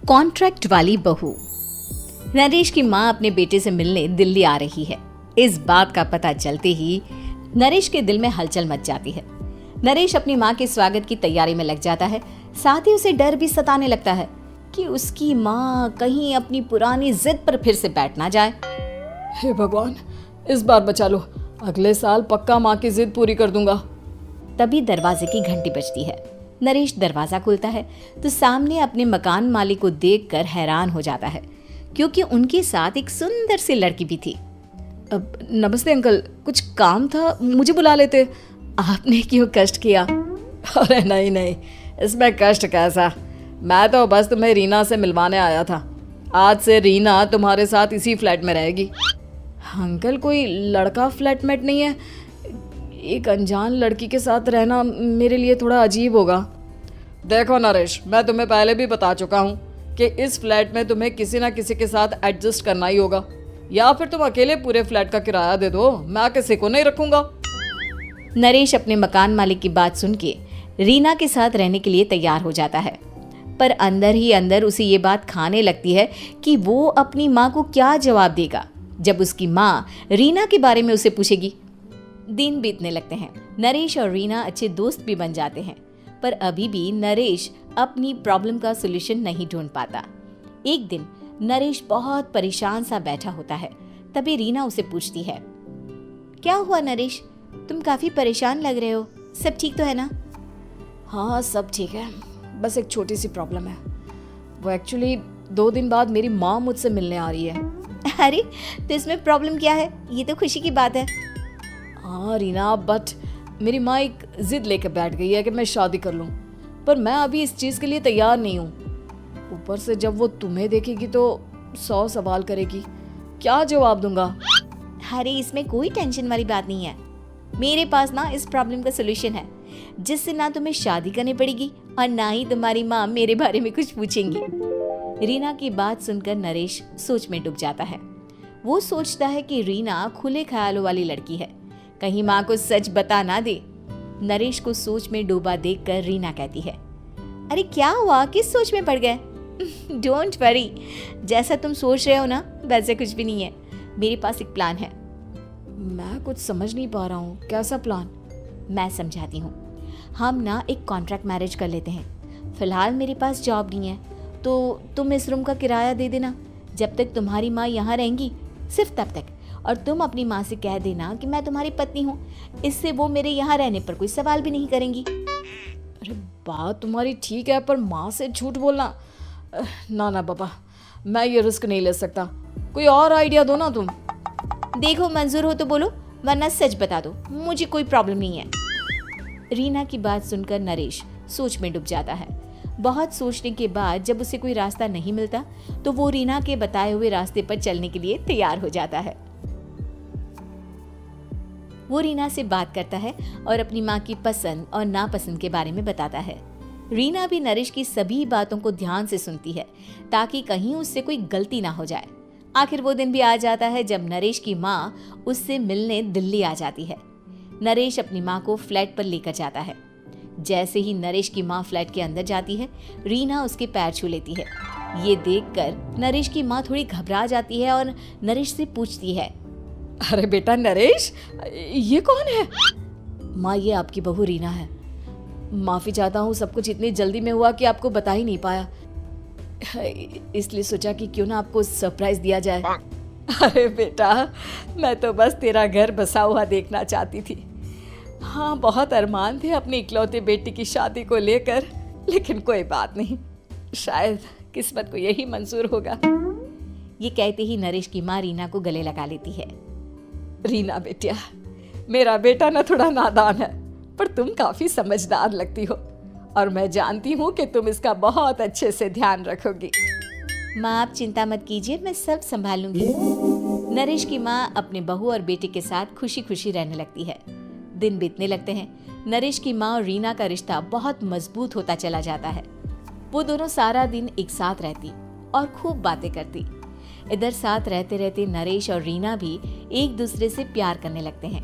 Contract वाली बहू। नरेश की माँ अपने बेटे से मिलने दिल्ली आ रही है। इस बात का पता चलते ही नरेश के दिल में हलचल मच जाती है। नरेश अपनी माँ के स्वागत की तैयारी में लग जाता है। साथ ही उसे डर भी सताने लगता है कि उसकी माँ कहीं अपनी पुरानी जिद पर फिर से बैठ ना जाए। हे भगवान, इस बार बचा लो, अगले साल पक्का माँ की जिद पूरी कर दूंगा। तभी दरवाजे की घंटी बजती है। नरेश दरवाजा खोलता है तो सामने अपने मकान मालिक को देखकर हैरान हो जाता है, क्योंकि उनके साथ एक सुंदर सी लड़की भी थी। अब नमस्ते अंकल, कुछ काम था, मुझे बुला लेते। आपने क्यों कष्ट किया? अरे नहीं नहीं, इसमें कष्ट कैसा, मैं तो बस तुम्हें रीना से मिलवाने आया था। आज से रीना तुम्हारे साथ इसी फ्लैट में रहेगी। अंकल, कोई लड़का फ्लैटमेट नहीं है? एक अनजान लड़की के साथ रहना मेरे लिए थोड़ा अजीब होगा। देखो नरेश, मैं तुम्हें पहले भी बता चुका हूँ कि इस फ्लैट में तुम्हें किसी ना किसी के साथ एडजस्ट करना ही होगा, या फिर तुम अकेले पूरे फ्लैट का किराया दे दो, मैं किसी को नहीं रखूंगा। नरेश अपने मकान मालिक की बात सुन के रीना के साथ रहने के लिए तैयार हो जाता है, पर अंदर ही अंदर उसे ये बात खाने लगती है कि वो अपनी माँ को क्या जवाब देगा जब उसकी माँ रीना के बारे में उसे पूछेगी। दिन बीतने लगते हैं। नरेश और रीना अच्छे दोस्त भी बन जाते हैं, पर अभी भी नरेश अपनी प्रॉब्लम का सॉल्यूशन नहीं ढूंढ पाता। एक दिन नरेश बहुत परेशान सा बैठा होता है। तभी रीना उसे पूछती है, क्या हुआ नरेश, तुम काफी परेशान लग रहे हो, सब ठीक तो है ना? हाँ सब ठीक है, बस एक छोटी सी प्रॉब्लम है। वो एक्चुअली 2 दिन बाद मेरी माँ मुझसे मिलने आ रही है। अरे तो इसमें प्रॉब्लम क्या है, ये तो खुशी की बात है। हाँ रीना, बट मेरी माँ एक जिद लेकर बैठ गई है कि मैं शादी कर लूँ, पर मैं अभी इस चीज़ के लिए तैयार नहीं हूँ। ऊपर से जब वो तुम्हें देखेगी तो 100 सवाल करेगी, क्या जवाब दूंगा? अरे इसमें कोई टेंशन वाली बात नहीं है, मेरे पास ना इस प्रॉब्लम का सलूशन है, जिससे ना तुम्हें शादी करनी पड़ेगी और ना ही तुम्हारी माँ मेरे बारे में कुछ पूछेंगी। रीना की बात सुनकर नरेश सोच में डूब जाता है। वो सोचता है कि रीना खुले ख्यालों वाली लड़की है, कहीं माँ को सच बता ना दे। नरेश को सोच में डूबा देखकर रीना कहती है, अरे क्या हुआ, किस सोच में पड़ गए? डोंट वरी, जैसा तुम सोच रहे हो ना वैसे कुछ भी नहीं है, मेरे पास एक प्लान है। मैं कुछ समझ नहीं पा रहा हूँ, कैसा प्लान? मैं समझाती हूँ। हम ना एक कॉन्ट्रैक्ट मैरिज कर लेते हैं। फिलहाल मेरे पास जॉब नहीं है, तो तुम इस रूम का किराया दे देना जब तक तुम्हारी माँ यहाँ रहेंगी, सिर्फ तब तक। और तुम अपनी माँ से कह देना कि मैं तुम्हारी पत्नी हूँ, इससे वो मेरे यहाँ रहने पर कोई सवाल भी नहीं करेंगी। अरे बात तुम्हारी ठीक है, पर माँ से झूठ बोलना, ना ना बाबा, मैं ये रिस्क नहीं ले सकता। कोई और आइडिया दो ना तुम। देखो मंजूर हो तो बोलो, वरना सच बता दो, मुझे कोई प्रॉब्लम नहीं है। रीना की बात सुनकर नरेश सोच में डूब जाता है। बहुत सोचने के बाद जब उसे कोई रास्ता नहीं मिलता तो वो रीना के बताए हुए रास्ते पर चलने के लिए तैयार हो जाता है। वो रीना से बात करता है और अपनी माँ की पसंद और नापसंद के बारे में बताता है। रीना भी नरेश की सभी बातों को ध्यान से सुनती है, ताकि कहीं उससे कोई गलती ना हो जाए। आखिर वो दिन भी आ जाता है जब नरेश की माँ उससे मिलने दिल्ली आ जाती है। नरेश अपनी माँ को फ्लैट पर लेकर जाता है। जैसे ही नरेश की माँ फ्लैट के अंदर जाती है, रीना उसके पैर छू लेती है। ये देखकर नरेश की माँ थोड़ी घबरा जाती है और नरेश से पूछती है, अरे बेटा नरेश, ये कौन है? माँ, ये आपकी बहू रीना है। माफ़ी चाहता हूँ, सब कुछ इतनी जल्दी में हुआ कि आपको बता ही नहीं पाया, इसलिए सोचा कि क्यों ना आपको सरप्राइज दिया जाए। अरे बेटा, मैं तो बस तेरा घर बसा हुआ देखना चाहती थी। हाँ, बहुत अरमान थे अपनी इकलौते बेटी की शादी को लेकर, लेकिन कोई बात नहीं, शायद किस्मत को यही मंजूर होगा। ये कहते ही नरेश की माँ रीना को गले लगा लेती है। रीना बेटिया, मेरा बेटा ना थोड़ा नादान है, पर तुम काफी समझदार लगती हो, और मैं जानती हूँ कि तुम इसका बहुत अच्छे से ध्यान रखोगी। माँ आप चिंता मत कीजिए, मैं सब संभाल लूंगी। नरेश की माँ अपने बहू और बेटे के साथ खुशी खुशी रहने लगती है। दिन बीतने लगते हैं। नरेश की माँ और रीना का रिश्ता बहुत मजबूत होता चला जाता है। वो दोनों सारा दिन एक साथ रहती और खूब बातें करती। इधर साथ रहते रहते नरेश और रीना भी एक दूसरे से प्यार करने लगते हैं।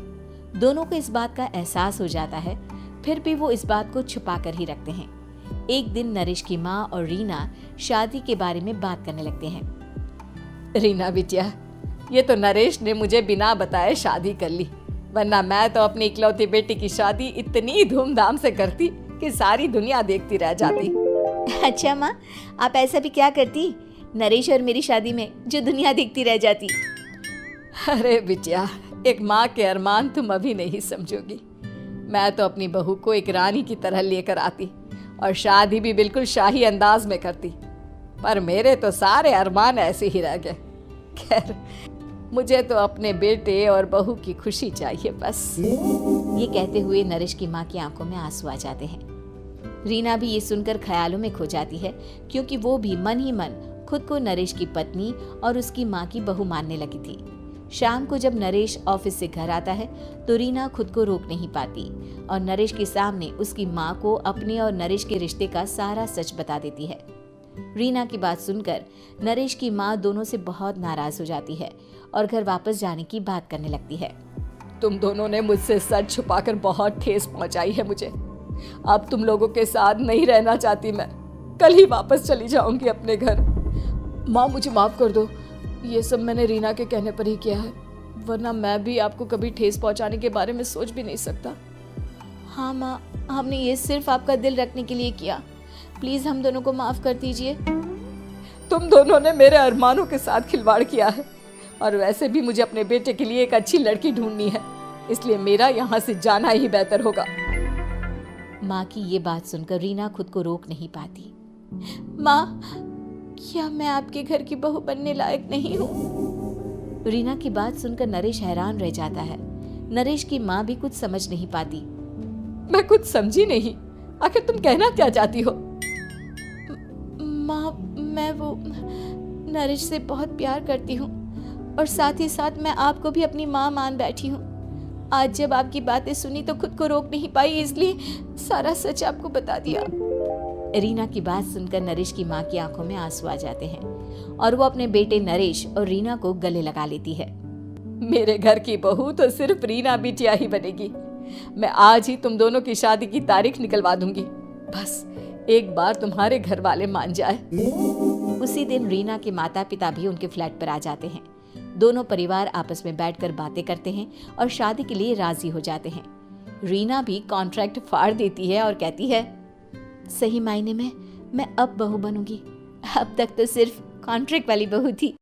दोनों को इस बात का एहसास हो जाता है, फिर भी वो इस बात को छुपा कर ही रखते हैं। एक दिन नरेश की माँ और रीना शादी के बारे में बात करने लगते हैं। रीना बिटिया, ये तो नरेश ने मुझे बिना बताए शादी कर ली, वरना मैं तो अपनी इकलौती बेटी की शादी इतनी धूमधाम से करती कि सारी दुनिया देखती रह जाती। अच्छा माँ, आप ऐसा भी क्या करती नरेश और मेरी शादी में जो दुनिया देखती रह जाती? अरे बिटिया, एक माँ के अरमान तुम अभी नहीं समझोगी। मैं तो अपनी बहू को एक रानी की तरह लेकर आती और शादी भी बिल्कुल शाही अंदाज में करती, पर मेरे तो सारे अरमान ऐसे ही रह गए। खैर, मुझे तो अपने बेटे और बहू की खुशी चाहिए बस। ये कहते हुए नरेश की माँ की आंखों में आंसू आ जाते हैं। रीना भी ये सुनकर ख्यालों में खो जाती है, क्योंकि वो भी मन ही मन खुद को नरेश की पत्नी और उसकी माँ की बहू मानने लगी थी। शाम को जब नरेश ऑफिस से घर आता है तो रीना खुद को रोक नहीं पाती और नरेश के सामने उसकी माँ को अपने और नरेश के रिश्ते का सारा सच बता देती है। रीना की बात सुनकर नरेश की माँ दोनों से बहुत नाराज हो जाती है और घर वापस जाने की बात करने लगती है। तुम दोनों ने मुझसे सच छुपाकर बहुत ठेस पहुंचाई है मुझे। अब तुम लोगों के साथ नहीं रहना चाहती मैं, कल ही वापस चली जाऊंगी अपने घर। माँ, मुझे माफ कर दो, ये सब मैंने रीना के कहने पर ही किया है, वरना मैं भी आपको कभी ठेस पहुंचाने के बारे में सोच भी नहीं सकता। हाँ माँ, हमने ये सिर्फ आपका दिल रखने के लिए किया, प्लीज हम दोनों को माफ कर दीजिए। तुम दोनों ने मेरे अरमानों के साथ खिलवाड़ किया है, और वैसे भी मुझे अपने बेटे के लिए एक अच्छी लड़की ढूंढनी है, इसलिए मेरा यहाँ से जाना ही बेहतर होगा। माँ की ये बात सुनकर रीना खुद को रोक नहीं पाती। माँ, क्या मैं आपके घर की बहू बनने लायक नहीं हूँ? रीना की बात सुनकर नरेश हैरान रह जाता है। नरेश की माँ भी कुछ समझ नहीं पाती। मैं कुछ समझी नहीं, आखिर तुम कहना क्या चाहती हो? माँ, मैं वो नरेश से बहुत प्यार करती हूँ और साथ ही साथ मैं आपको भी अपनी माँ मान बैठी हूँ। आज जब आपकी बातें सुनी तो खुद को रोक नहीं पाई, इसलिए सारा सच आपको बता दिया। रीना की बात सुनकर नरेश की माँ की आंखों में आंसू आ जाते हैं और वो अपने बेटे नरेश और रीना को गले लगा लेती है। मेरे घर की बहू तो सिर्फ रीना बिटिया ही बनेगी। मैं आज ही तुम दोनों की शादी की तारीख निकलवा दूंगी, बस एक बार तुम्हारे घर वाले मान जाए। उसी दिन रीना के माता पिता भी उनके फ्लैट पर आ जाते हैं। दोनों परिवार आपस में बैठकर बातें करते हैं और शादी के लिए राजी हो जाते हैं। रीना भी कॉन्ट्रैक्ट फाड़ देती है और कहती है, सही मायने में मैं अब बहू बनूंगी, अब तक तो सिर्फ कॉन्ट्रैक्ट वाली बहू थी।